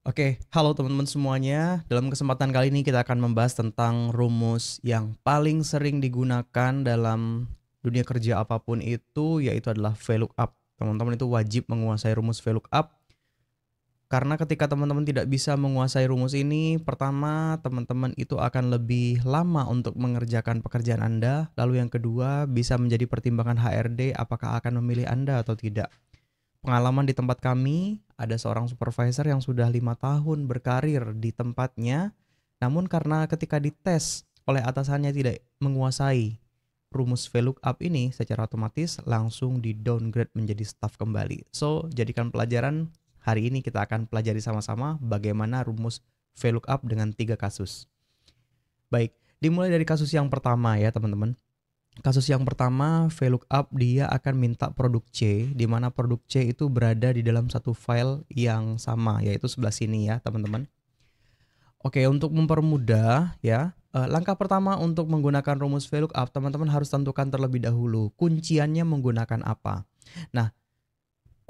Oke, halo teman-teman semuanya. Dalam kesempatan kali ini kita akan membahas tentang rumus yang paling sering digunakan dalam dunia kerja apapun itu, yaitu adalah VLOOKUP. Teman-teman itu wajib menguasai rumus VLOOKUP, karena ketika teman-teman tidak bisa menguasai rumus ini, pertama teman-teman itu akan lebih lama untuk mengerjakan pekerjaan Anda, lalu yang kedua bisa menjadi pertimbangan HRD apakah akan memilih Anda atau tidak. Pengalaman di tempat kami, ada seorang supervisor yang sudah 5 tahun berkarir di tempatnya, namun karena ketika dites oleh atasannya tidak menguasai rumus VLOOKUP ini, secara otomatis langsung di downgrade menjadi staff kembali. So, jadikan pelajaran, hari ini kita akan pelajari sama-sama bagaimana rumus VLOOKUP dengan 3 kasus. Baik, dimulai dari kasus yang pertama ya teman-teman. Kasus yang pertama, VLOOKUP dia akan minta produk C, di mana produk C itu berada di dalam satu file yang sama, yaitu sebelah sini ya teman-teman. Oke, untuk mempermudah ya, langkah pertama untuk menggunakan rumus VLOOKUP, teman-teman harus tentukan terlebih dahulu kunciannya menggunakan apa. Nah,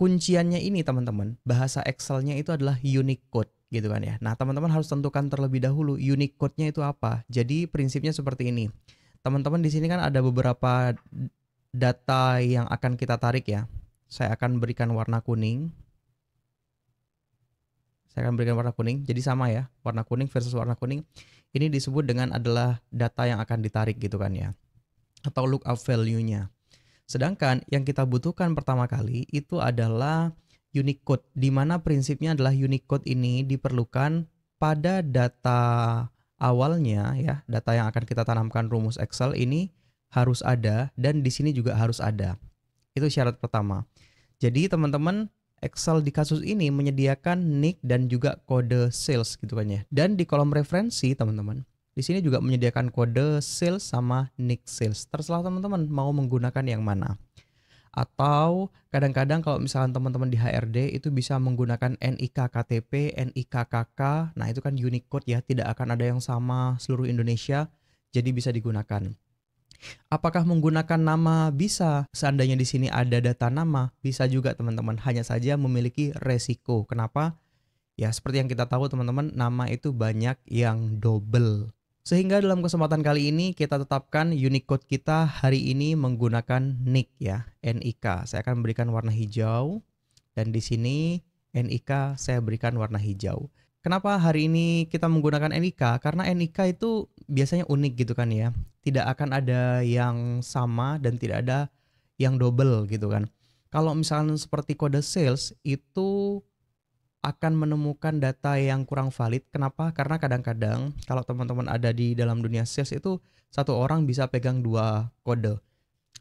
kunciannya ini teman-teman, bahasa Excel-nya itu adalah Unicode gitu kan ya. Nah, teman-teman harus tentukan terlebih dahulu Unicode-nya itu apa. Jadi prinsipnya seperti ini. Teman-teman di sini kan ada beberapa data yang akan kita tarik ya. Saya akan berikan warna kuning. Jadi sama ya, warna kuning versus warna kuning. Ini disebut dengan adalah data yang akan ditarik gitu kan ya. Atau lookup value-nya. Sedangkan yang kita butuhkan pertama kali itu adalah Unicode, di mana prinsipnya adalah Unicode ini diperlukan pada data awalnya ya, data yang akan kita tanamkan rumus Excel ini harus ada dan di sini juga harus ada. Itu syarat pertama. Jadi teman-teman, Excel di kasus ini menyediakan nick dan juga kode sales gitu kan ya. Dan di kolom referensi teman-teman, di sini juga menyediakan kode sales sama nick sales. Terserah teman-teman mau menggunakan yang mana. Atau kadang-kadang kalau misalkan teman-teman di HRD itu bisa menggunakan NIK KTP, NIK KK. Nah, itu kan Unicode ya, tidak akan ada yang sama seluruh Indonesia, jadi bisa digunakan. Apakah menggunakan nama? Bisa. Seandainya di sini ada data nama, bisa juga teman-teman. Hanya saja memiliki resiko. Kenapa? Ya, seperti yang kita tahu teman-teman, nama itu banyak yang double. Sehingga dalam kesempatan kali ini kita tetapkan Unicode kita hari ini menggunakan nick ya, NIK. Saya akan berikan warna hijau dan di sini NIK saya berikan warna hijau. Kenapa hari ini kita menggunakan NIK? Karena NIK itu biasanya unik gitu kan ya. Tidak akan ada yang sama dan tidak ada yang double gitu kan. Kalau misalnya seperti kode sales itu akan menemukan data yang kurang valid. Kenapa? Karena kadang-kadang kalau teman-teman ada di dalam dunia sales itu satu orang bisa pegang 2 kode.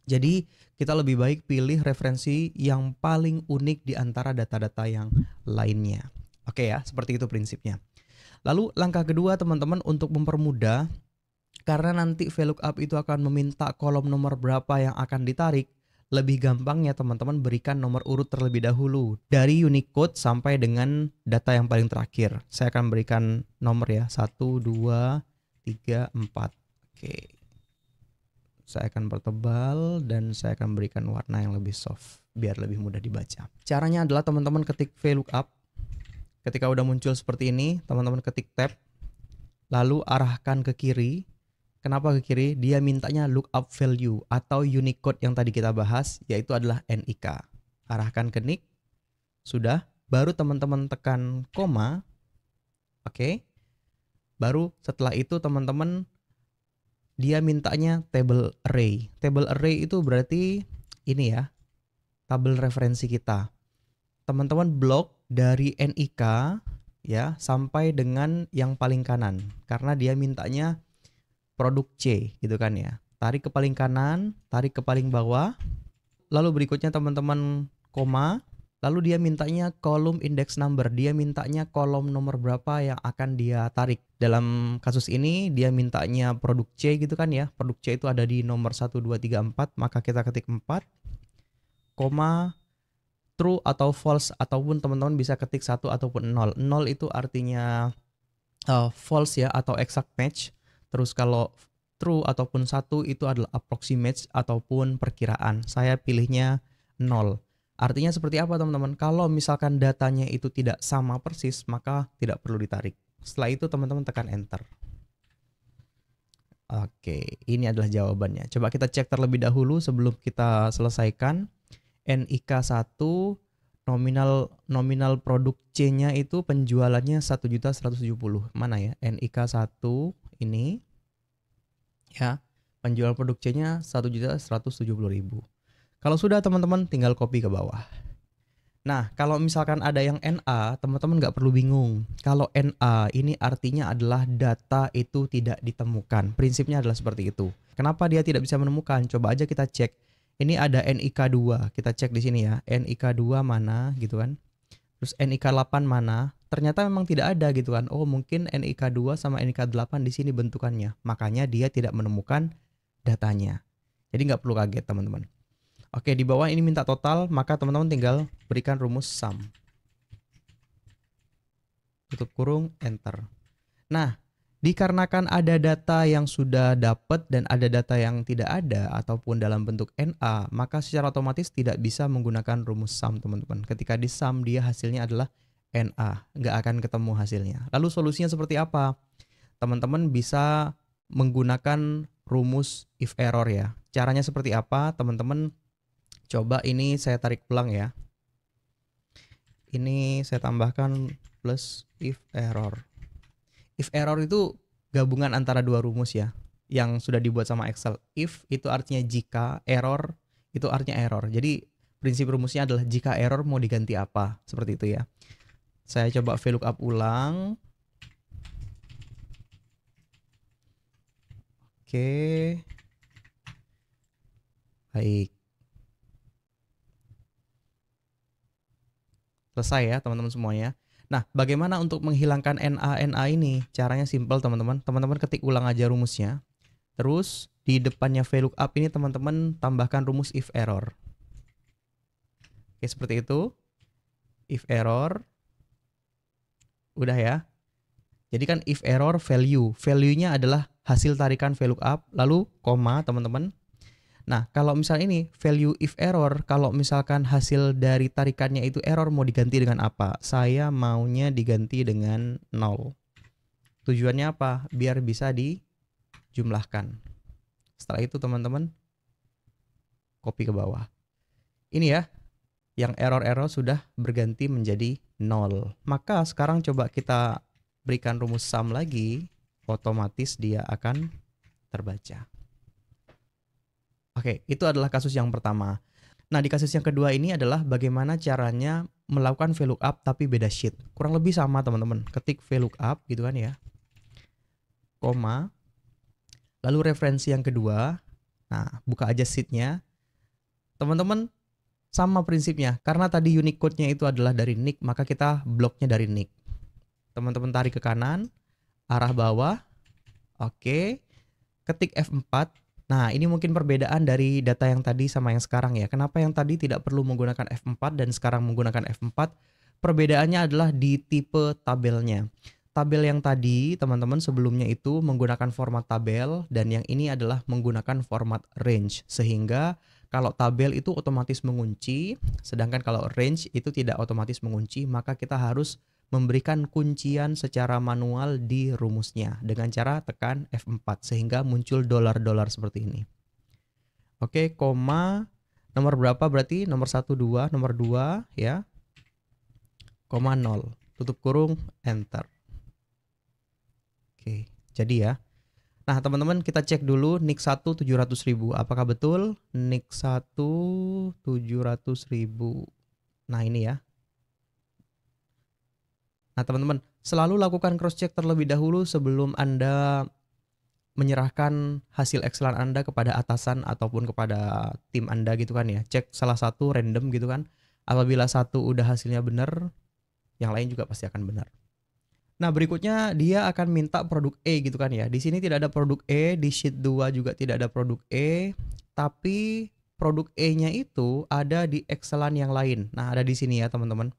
Jadi kita lebih baik pilih referensi yang paling unik di antara data-data yang lainnya. Oke ya, seperti itu prinsipnya. Lalu langkah kedua teman-teman untuk mempermudah, karena nanti VLOOKUP itu akan meminta kolom nomor berapa yang akan ditarik, lebih gampangnya teman-teman berikan nomor urut terlebih dahulu dari Unicode sampai dengan data yang paling terakhir. Saya akan berikan nomor ya, 1, 2, 3, 4. Oke. Saya akan pertebal dan saya akan berikan warna yang lebih soft biar lebih mudah dibaca. Caranya adalah teman-teman ketik VLOOKUP. Ketika udah muncul seperti ini, teman-teman ketik tab, lalu arahkan ke kiri. Kenapa ke kiri? Dia mintanya lookup value atau Unicode yang tadi kita bahas, yaitu adalah NIK. Arahkan ke nick, sudah. Baru teman-teman tekan koma, oke. Baru setelah itu teman-teman dia mintanya table array. Table array itu berarti ini ya, tabel referensi kita. Teman-teman blok dari NIK ya sampai dengan yang paling kanan, karena dia mintanya produk C gitu kan ya. Tarik ke paling kanan, tarik ke paling bawah. Lalu berikutnya teman-teman koma. Lalu dia mintanya kolom index number. Dia mintanya kolom nomor berapa yang akan dia tarik. Dalam kasus ini dia mintanya produk C gitu kan ya. Produk C itu ada di nomor 1, 2, 3, 4. Maka kita ketik 4. Koma true atau false. Ataupun teman-teman bisa ketik 1 ataupun 0. 0 itu artinya false ya atau exact match. Terus kalau true ataupun 1 itu adalah approximate ataupun perkiraan. Saya pilihnya 0. Artinya seperti apa teman-teman? Kalau misalkan datanya itu tidak sama persis, maka tidak perlu ditarik. Setelah itu teman-teman tekan enter. Oke, ini adalah jawabannya. Coba kita cek terlebih dahulu sebelum kita selesaikan. NIK 1 nominal produk C-nya itu penjualannya 1.170.000. Mana ya? NIK 1 ini ya, penjualan produk C-nya 1.170.000. Kalau sudah teman-teman tinggal copy ke bawah. Nah, kalau misalkan ada yang NA, teman-teman nggak perlu bingung. Kalau NA ini artinya adalah data itu tidak ditemukan. Prinsipnya adalah seperti itu. Kenapa dia tidak bisa menemukan? Coba aja kita cek. Ini ada NIK 2. Kita cek di sini ya. NIK 2 mana gitu kan. Terus NIK 8 mana? Ternyata memang tidak ada gitu kan. Oh, mungkin NIK 2 sama NIK 8 di sini bentukannya. Makanya dia tidak menemukan datanya. Jadi nggak perlu kaget teman-teman. Oke, di bawah ini minta total, maka teman-teman tinggal berikan rumus sum. Tutup kurung, enter. Nah, dikarenakan ada data yang sudah dapat dan ada data yang tidak ada ataupun dalam bentuk NA, maka secara otomatis tidak bisa menggunakan rumus sum, teman-teman. Ketika di sum, dia hasilnya adalah NA, nggak akan ketemu hasilnya. Lalu solusinya seperti apa? Teman-teman bisa menggunakan rumus if error ya. Caranya seperti apa? Teman-teman coba ini saya tarik ulang ya. Ini saya tambahkan plus if error. If error itu gabungan antara dua rumus ya, yang sudah dibuat sama Excel. If itu artinya jika, error itu artinya error. Jadi prinsip rumusnya adalah jika error mau diganti apa, seperti itu ya. Saya coba VLOOKUP ulang. Oke. Baik. Selesai ya teman-teman semuanya. Nah, bagaimana untuk menghilangkan NA ini? Caranya simpel teman-teman. Teman-teman ketik ulang aja rumusnya. Terus di depannya VLOOKUP ini teman-teman tambahkan rumus if error. Oke, seperti itu. If error. Udah ya. Jadi kan if error value. Value-nya adalah hasil tarikan VLOOKUP. Lalu koma teman-teman. Nah, kalau misalnya ini value if error, kalau misalkan hasil dari tarikannya itu error, mau diganti dengan apa? Saya maunya diganti dengan 0. Tujuannya apa? Biar bisa dijumlahkan. Setelah itu teman-teman copy ke bawah. Ini ya, yang error-error sudah berganti menjadi 0. Maka sekarang coba kita berikan rumus sum lagi, otomatis dia akan terbaca. Oke, itu adalah kasus yang pertama. Nah, di kasus yang kedua ini adalah bagaimana caranya melakukan VLOOKUP tapi beda sheet. Kurang lebih sama teman-teman. Ketik VLOOKUP gitu kan ya. Koma. Lalu referensi yang kedua. Nah, buka aja sheetnya. Teman-teman sama prinsipnya. Karena tadi unique code-nya itu adalah dari nick, maka kita bloknya dari nick. Teman-teman tarik ke kanan, arah bawah. Oke. Ketik F4. Nah, ini mungkin perbedaan dari data yang tadi sama yang sekarang ya. Kenapa yang tadi tidak perlu menggunakan F4 dan sekarang menggunakan F4? Perbedaannya adalah di tipe tabelnya. Tabel yang tadi, teman-teman sebelumnya itu menggunakan format tabel dan yang ini adalah menggunakan format range. Sehingga kalau tabel itu otomatis mengunci, sedangkan kalau range itu tidak otomatis mengunci, maka kita harus memberikan kuncian secara manual di rumusnya dengan cara tekan F4 sehingga muncul dolar-dolar seperti ini. Oke, koma nomor berapa berarti? Nomor 1 2, nomor 2 ya. Koma 0. Tutup kurung, enter. Oke, jadi ya. Nah, teman-teman kita cek dulu NIK 1 700.000. Apakah betul? NIK 1 700.000. Nah, ini ya. Nah, teman-teman, selalu lakukan cross check terlebih dahulu sebelum Anda menyerahkan hasil Excelan Anda kepada atasan ataupun kepada tim Anda gitu kan ya. Cek salah satu random gitu kan. Apabila satu udah hasilnya benar, yang lain juga pasti akan benar. Nah, berikutnya dia akan minta produk E gitu kan ya. Di sini tidak ada produk E, di sheet 2 juga tidak ada produk E, tapi produk E-nya itu ada di Excelan yang lain. Nah, ada di sini ya, teman-teman.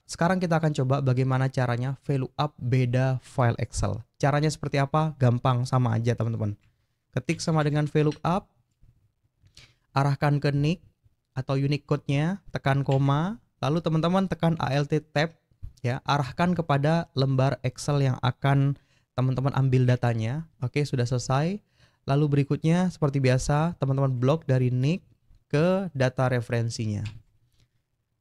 Sekarang kita akan coba bagaimana caranya VLOOKUP beda file Excel. Caranya seperti apa? Gampang, sama aja teman-teman. Ketik sama dengan VLOOKUP, arahkan ke nick, atau Unicode-nya, tekan koma, lalu teman-teman tekan Alt Tab, ya, arahkan kepada lembar Excel yang akan teman-teman ambil datanya. Oke, sudah selesai. Lalu berikutnya seperti biasa, teman-teman blok dari nick ke data referensinya.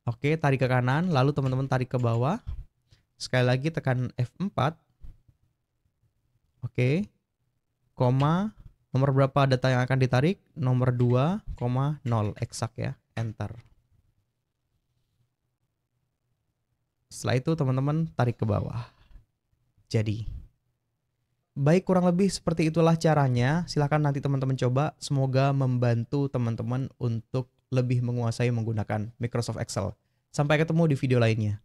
Oke, tarik ke kanan, lalu teman-teman tarik ke bawah. Sekali lagi tekan F4. Oke. Koma, nomor berapa data yang akan ditarik? Nomor 2,0 eksak ya. Enter. Setelah itu teman-teman tarik ke bawah. Jadi, baik, kurang lebih seperti itulah caranya. Silahkan nanti teman-teman coba. Semoga membantu teman-teman untuk lebih menguasai menggunakan Microsoft Excel. Sampai ketemu di video lainnya.